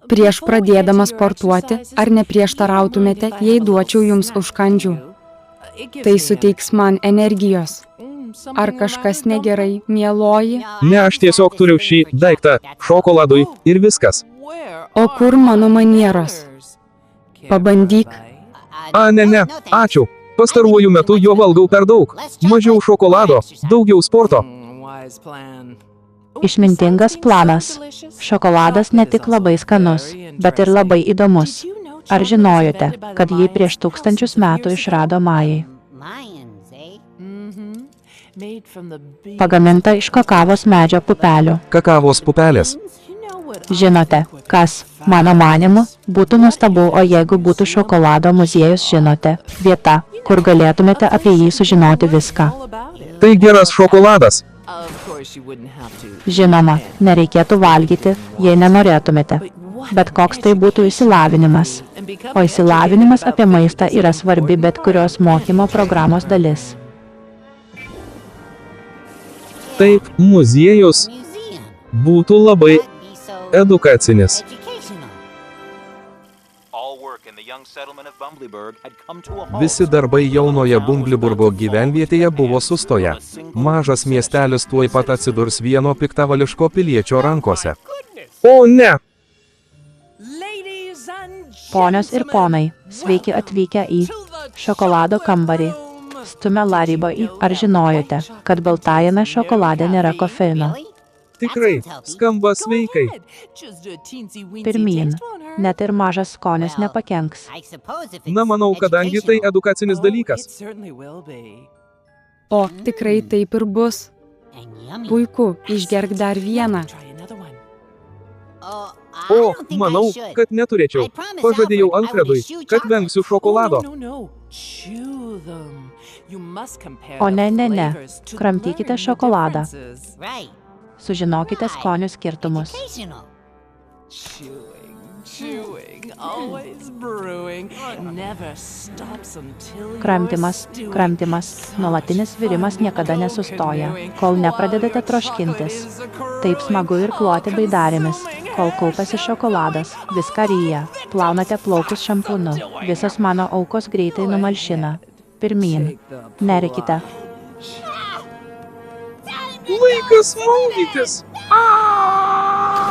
Prieš pradėdama sportuoti, ar neprieštarautumėte, jei duočiau jums užkandžių? Tai suteiks man energijos. Ar kažkas negerai, mieloji? Ne, aš tiesiog turiu šį daiktą šokoladui ir viskas. O kur mano manieros? Pabandyk. Ne, ačiū. Pastaruoju metu jo valgau per daug. Mažiau šokolado, daugiau sporto. Išmintingas planas. Šokoladas ne tik labai skanus, bet ir labai įdomus. Ar žinojote, kad jį prieš 1000 metų išrado majai? Pagaminta iš kakavos medžio pupelių. Kakavos pupelės. Žinote, kas, mano manimu, būtų nuostabu, o jeigu būtų šokolado muziejus, žinote, vieta, kur galėtumėte apie jį sužinoti viską. Tai geras šokoladas. Žinoma, nereikėtų valgyti, jei nenorėtumėte. Bet koks tai būtų išsilavinimas. O išsilavinimas apie maistą yra svarbi bet kurios mokymo programos dalis. Taip, muziejus būtų labai edukacinis. Visi darbai jaunoje Bumbliburgo gyvenvietėje buvo sustoję. Mažas miestelis tuoj pat atsidurs vieno piktavališko piliečio rankose. O ne! Ponios ir ponai, sveiki atvykę į šokolado kambarį. Stume Larybą. Ar žinojote, kad baltajame šokolade nėra kofeino? Tikrai, skamba sveikai. Pirmyn, net ir mažas skonis nepakenks. Na, manau, kadangi tai edukacinis dalykas. O, tikrai taip ir bus. Puiku, išgerk dar vieną. O, manau, kad neturėčiau. Pažadėjau Alfredui, kad vengsiu šokolado. O ne, kramtykite šokoladą. Sužinokite skonių skirtumus. Kramtymas, nuolatinis virimas niekada nesustoja, kol nepradedate troškintis. Taip smagu ir kloti baidarėmis, kol kaupiasi šokoladas, viską ryja, plaunate plaukus šampūnu, visos mano aukos greitai numalšina. Pirmyn, nerikite. Laikas maudytis. Aha!